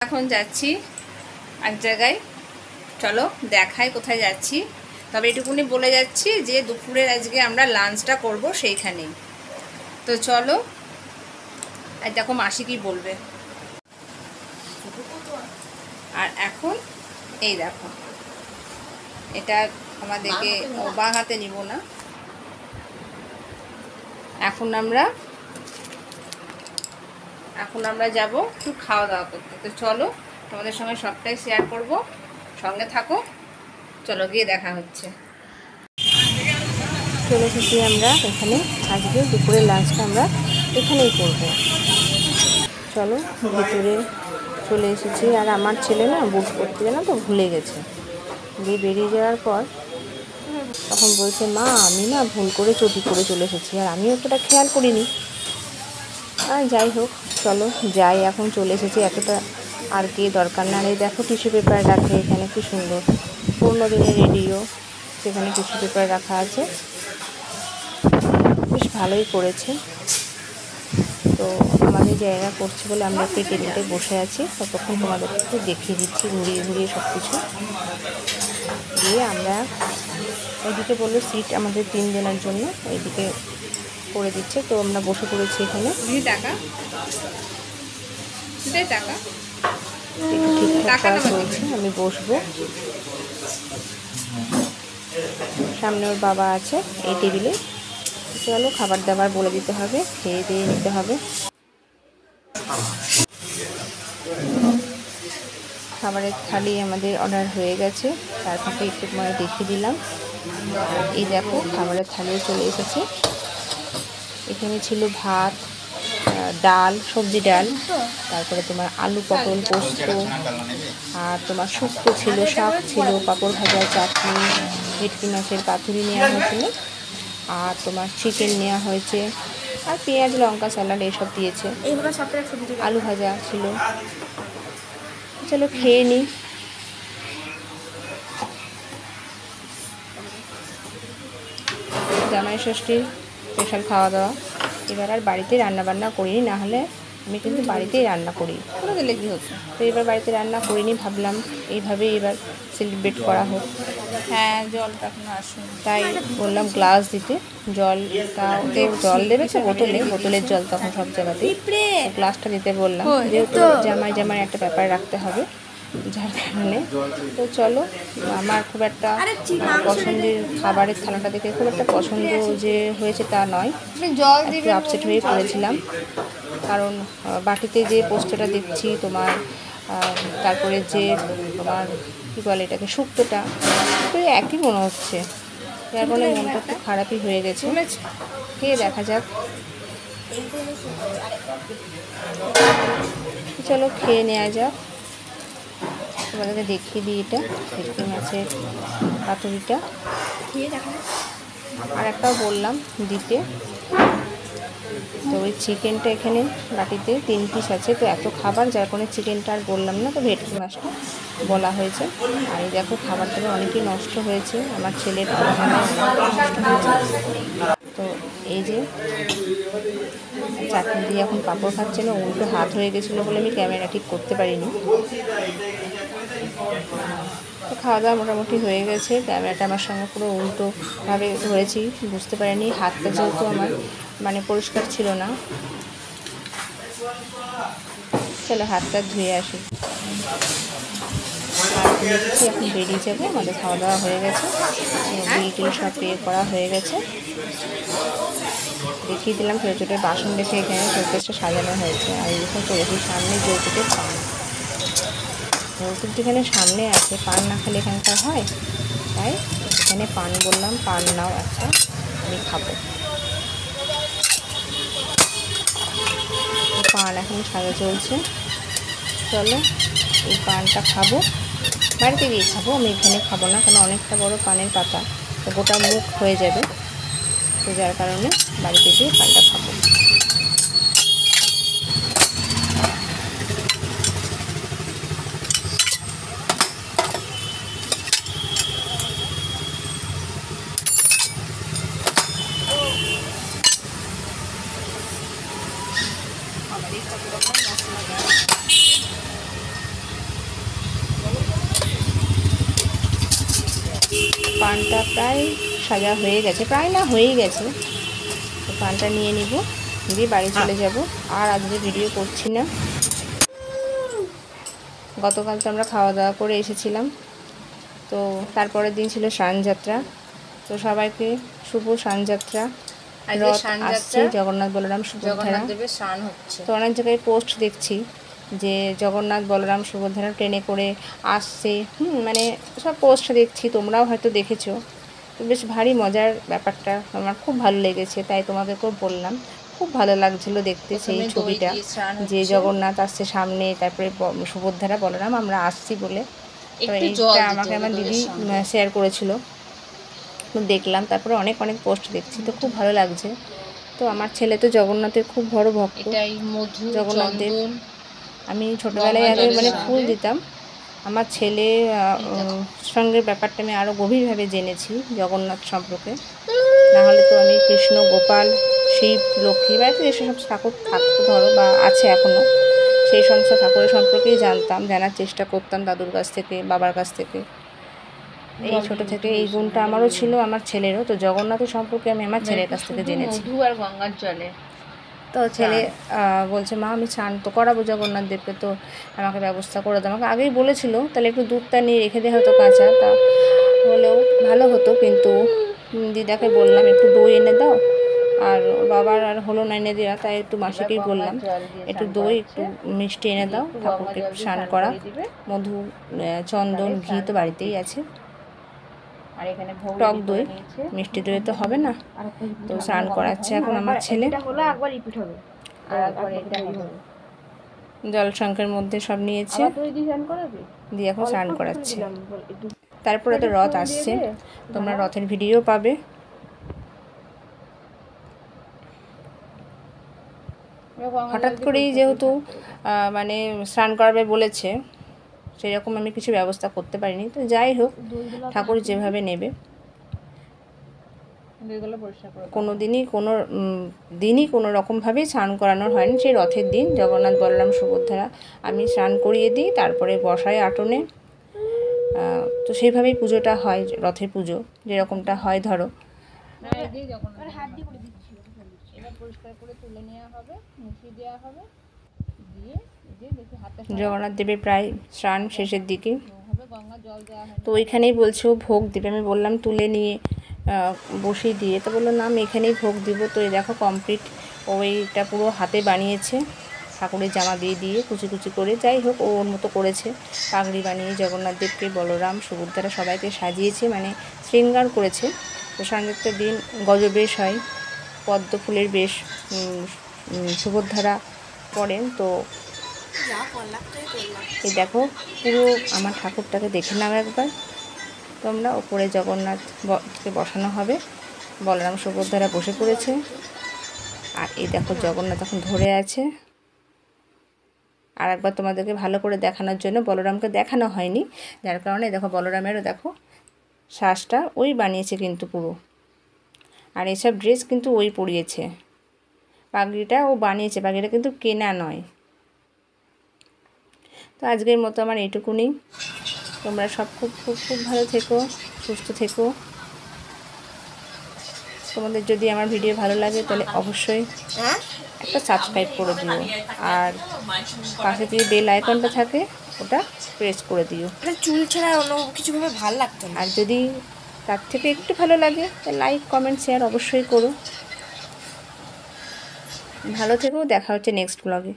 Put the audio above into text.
এখন যাচ্ছি এক জায়গায়, চলো দেখাই কোথায় যাচ্ছি। তবে এটুকুনি বলে যাচ্ছি যে দুপুরের আজকে আমরা লাঞ্চটা করব সেইখানেই। তো চলো, আর দেখো মাসি কি বলবে। আর এখন এই দেখো, এটা আমাদেরকে বা হাতে নিব না, এখন আমরা যাব একটু খাওয়া দাওয়া করতে। তো চলো, তোমাদের সঙ্গে সবটাই শেয়ার করব, সঙ্গে থাকো। চলো গিয়ে দেখা হচ্ছে। চলে এসেছি আমরা এখানে, আজকে দুপুরের লাঞ্চটা আমরা এখানেই করব। চলো ভেতরে চলে এসেছি। আর আমার ছেলে না বুট করতে না তো ভুলে গেছে, দিয়ে বেরিয়ে যাওয়ার পর তখন বলছে, মা আমি না ভুল করে চটি করে চলে এসেছি, আর আমি অতটা খেয়াল করিনি। আর যাই হোক, চলো যাই, এখন চলে এসেছি, এতটা আর কি দরকার না। এই দেখো টিস্যু পেপার রাখে এখানে, কি সুন্দর, পুরোনো দিনের রেডিও, সেখানে টিস্যু পেপার রাখা আছে, বেশ ভালোই করেছে। তো আমাদের জায়গা করছে বলে আমরা একটু টেবিলটায় বসে আছি, ততক্ষণ তোমাদেরকে একটু দেখিয়ে দিচ্ছি ঘুরিয়ে ঘুরিয়ে সব কিছু। দিয়ে আমরা ওইদিকে বললো সিট আমাদের 3 জনের জন্য এইদিকে করে দিচ্ছে, তো আমরা বসে পড়েছি এখানে। ঠিকঠাক কাজ চলছে, আমি বসবো। সামনে ওর বাবা আছে এই টেবিলে। চলো খাবার দাবার বলে দিতে হবে, খেয়ে দিয়ে নিতে হবে। খাবারের থালি আমাদের অর্ডার হয়ে গেছে, তার ফাঁকে একটু তোমার দেখিয়ে দিলাম। এই দেখো খাবারের থালিও চলে এসেছে। এখানে ছিল ভাত, ডাল, সবজি ডাল, তারপরে তোমার আলু পটল পোস্ত, আর তোমার শুক্তো ছিল, শাক ছিল, পাঁপড় ভাজা, চাটনি, ভেটকি মাছের পাতুরি নেওয়া হয়েছিল, আর তোমার চিকেন নেওয়া হয়েছে, আর পেঁয়াজ লঙ্কা স্যালাড এসব দিয়েছে, আলু ভাজা ছিল। চলো খেয়ে নিই। জামাই ষষ্ঠীর স্পেশাল খাওয়া দাওয়া। এবার আর বাড়িতে রান্নাবান্না করিনি, না হলে আমি কিন্তু বাড়িতেই রান্না করি, করে দিলে কী হতো। তো এবার বাড়িতে রান্না করিনি, ভাবলাম এইভাবেই এবার সেলিব্রেট করা হোক। হ্যাঁ, জলটা এখনো আসুন, তাই বললাম গ্লাস দিতে। জল দেবে তো বোতলের জল তখন সব জায়গাতেই, গ্লাসটা দিতে বললাম, যেহেতু জামাই একটা ব্যাপার রাখতে হবে, যার কারণে। তো চলো, আমার খুব একটা পছন্দের খাবারের থালাটা দেখে খুব একটা পছন্দ যে হয়েছে তা নয়, একটু আপসেট হয়ে পড়েছিলাম। কারণ বাটিতে যে পোস্টটা দেখছি তোমার, তারপরে যে তোমার কী বলে এটাকে, শুক্তোটা, তো একই মনে হচ্ছে, যার ফলে মনটা একটু খারাপই হয়ে গেছে। খেয়ে দেখা যাক। চলো খেয়ে নেওয়া যাক। তোমাদেরকে দেখিয়ে দিই, এটা ভেটকি মাছের পাতুরিটা, আর একটাও বললাম দিতে। তো ওই চিকেনটা এখানে বাটিতে 3 পিস আছে, তো এত খাবার যার কোনো চিকেনটা আর বললাম না, তো ভেটকি মাছটা বলা হয়েছে। আর এই দেখো খাবার দাবার অনেকই নষ্ট হয়েছে, আমার ছেলের নষ্ট হয়েছে। তো এই যে চাটনি দিয়ে এখন পাঁপড় খাচ্ছে না, উল্টো হাত হয়ে গেছিলো বলে আমি ক্যামেরা ঠিক করতে পারিনি। তো খাওয়া দাওয়া মোটামুটি হয়ে গেছে, ক্যামেরাটা আমার সঙ্গে পুরো উল্টোভাবে ধরেছি, বুঝতে পারিনি। হাতটা যেহেতু আমার পরিষ্কার ছিল না। চলো হাতটা ধুয়ে আসি। এখন বেরিয়ে যাবো, আমাদের খাওয়া দাওয়া হয়ে গেছে, বিল সব পে করা হয়ে গেছে। দেখিয়ে দিলাম ছোটো ছোটো বাসন রেখে এখানে শোকেসটা সাজানো হয়েছে। আর এরকম করেছি সামনে যৌতুকের পান, যৌতুক যেখানে সামনে আছে, পান না খেলে এখানকার হয়, তাই এখানে পান বললাম, পান নাও একটা, আমি খাবো। পান এখন সাজা চলছে। চলো এই পানটা খাবো, বাড়িতে গিয়ে খাবো, আমি এখানে খাবো না, কারণ অনেকটা বড় পানের পাতা, তো গোটা মুখ হয়ে যাবে, তো যার কারণে বাড়িতে গিয়ে পানটা খাবো। পানটা প্রায় সাজা হয়ে গেছে, প্রায় না হয়েই গেছে। তো পানটা নিয়ে নিব, দিয়ে বাড়ি চলে যাব। আর আজকে ভিডিও করছি না। গতকাল তো আমরা খাওয়া দাওয়া করে এসেছিলাম, তো তারপরের দিন ছিল স্নানযাত্রা। তো সবাইকে শুভ স্নানযাত্রা। রথ আসছে, জগন্নাথ বলরাম সুভদ্রা। তো অনেক জায়গায় পোস্ট দেখছি যে জগন্নাথ বলরাম সুভদ্রা ট্রেনে করে আসছে, মানে সব পোস্ট দেখছি, তোমরাও হয়তো দেখেছো। তো বেশ ভারী মজার ব্যাপারটা, আমার খুব ভালো লেগেছে, তাই তোমাদেরকেও বললাম। খুব ভালো লাগছিলো দেখতে সেই ছবিটা, যে জগন্নাথ আসছে সামনে, তারপরে সুভদ্রা বলরাম আমরা আসছি বলে। তো এইটা আমাকে আমার দিদি শেয়ার করেছিল, দেখলাম। তারপরে অনেক পোস্ট দেখছি, তো খুব ভালো লাগছে। তো আমার ছেলে তো জগন্নাথের খুব বড় ভক্ত। জগন্নাথদেব আমি ছোটোবেলায় আগে মানে ফুল দিতাম। আমার ছেলে সঙ্গে ব্যাপারটা আমি আরও গভীরভাবে জেনেছি জগন্নাথ সম্পর্কে। নাহলে তো আমি কৃষ্ণ, গোপাল, শিব, লক্ষ্মী বাড়িতে যেসব ঠাকুর থাকতো ধরো বা আছে এখনও, সেই সমস্ত ঠাকুরের সম্পর্কেই জানতাম, জানার চেষ্টা করতাম দাদুর কাছ থেকে, বাবার কাছ থেকে। এই ছোটো থেকে এই গুণটা আমারও ছিল, আমার ছেলেরও। তো জগন্নাথের সম্পর্কে আমি আমার ছেলের কাছ থেকে জেনেছি। মধু আর গঙ্গার জলে তো ছেলে বলছে, মা আমি স্নান তো করাবো জগন্নাথ দেবকে, তো আমাকে ব্যবস্থা করে দাও। আমাকে আগেই বলেছিল, তাহলে একটু দুধটা নিয়ে রেখে দেওয়া হতো কাঁচা, তা হলেও ভালো হতো। কিন্তু দিদাকে বললাম একটু দই এনে দাও, আর বাবার আর হলো না এনে দেওয়া, তাই একটু মাসিকেই বললাম একটু দই, একটু মিষ্টি এনে দাও, ঠাকুরকে স্নান করা। মধু, চন্দন, ঘি তো বাড়িতেই আছে, আর এখানে টক দই, মিষ্টি দই তো হবে না। তো স্নান করাচ্ছে এখন আমার ছেলে। জল সংখ্যার মধ্যে সব নিয়েছে, দিয়ে এখন স্নান করাচ্ছে। তারপরে তো রথ আসছে, তোমরা রথের ভিডিও পাবে। হঠাৎ করেই যেহেতু মানে স্নান করাবে বলেছে, সেরকম আমি কিছু ব্যবস্থা করতে পারিনি। তো যাই হোক, ঠাকুর যেভাবে নেবে। কোনো দিনই কোনো রকমভাবেই স্নান করানোর হয়নি। সেই রথের দিন জগন্নাথ বলরাম সুভদ্রা আমি স্নান করিয়ে দিই, তারপরে বসায় আটনে। তো সেইভাবেই পুজোটা হয়, রথের পুজো যেরকমটা হয় ধরো। এবার পরিষ্কার করে তুলে নেওয়া হবে, মুছিয়ে দেওয়া হবে, দিয়ে জগন্নাথ দেবের প্রায় স্নান শেষের দিকে। তো ওইখানেই বলছে ও ভোগ দেবে। আমি বললাম তুলে নিয়ে বসিয়ে দিয়ে, তো বললো না আমি এখানেই ভোগ দিব। তো এই দেখো কমপ্লিট, ওইটা পুরো হাতে বানিয়েছে, ঠাকুরের জামা দিয়ে দিয়ে কুচি কুচি করে। যাই হোক, ও ওর মতো করেছে, পাগড়ি বানিয়ে জগন্নাথ দেবকে, বলরাম সুভদ্রা সবাইকে সাজিয়েছে, মানে শৃঙ্গার করেছে। তো সাংযাত্রার দিন গজবেশ হয়, পদ্ম ফুলের বেশ সুভদ্রা পড়েন। তো এই দেখো পুরো আমার ঠাকুরটাকে দেখে নাও একবার তোমরা। ওপরে জগন্নাথকে বসানো হবে, বলরাম সুভদ্রা বসে পড়েছে, আর এই দেখো জগন্নাথ এখন ধরে আছে। আর একবার তোমাদেরকে ভালো করে দেখানোর জন্য, বলরামকে দেখানো হয়নি, যার কারণে দেখো বলরামেরও দেখো শ্বাসটা ওই বানিয়েছে কিন্তু পুরো। আর এসব ড্রেস কিন্তু ওই পরিয়েছে, পাগড়িটা ও বানিয়েছে, পাগড়িটা কিন্তু কেনা নয়। তো আজকের মতো আমার এইটুকুনি। তোমরা সব খুব খুব খুব ভালো থেকো, সুস্থ থেকো। তোমাদের যদি আমার ভিডিও ভালো লাগে তাহলে অবশ্যই একটা সাবস্ক্রাইব করে দিও, আর পাশে যে বেল আইকনটা থাকে ওটা প্রেস করে দিও। চুল ছাড়া অন্য কিছুভাবে ভালো লাগতো না। আর যদি তার থেকে একটু ভালো লাগে তাহলে লাইক, কমেন্ট, শেয়ার অবশ্যই করো। ভালো থেকো, দেখা হচ্ছে নেক্সট ব্লগে।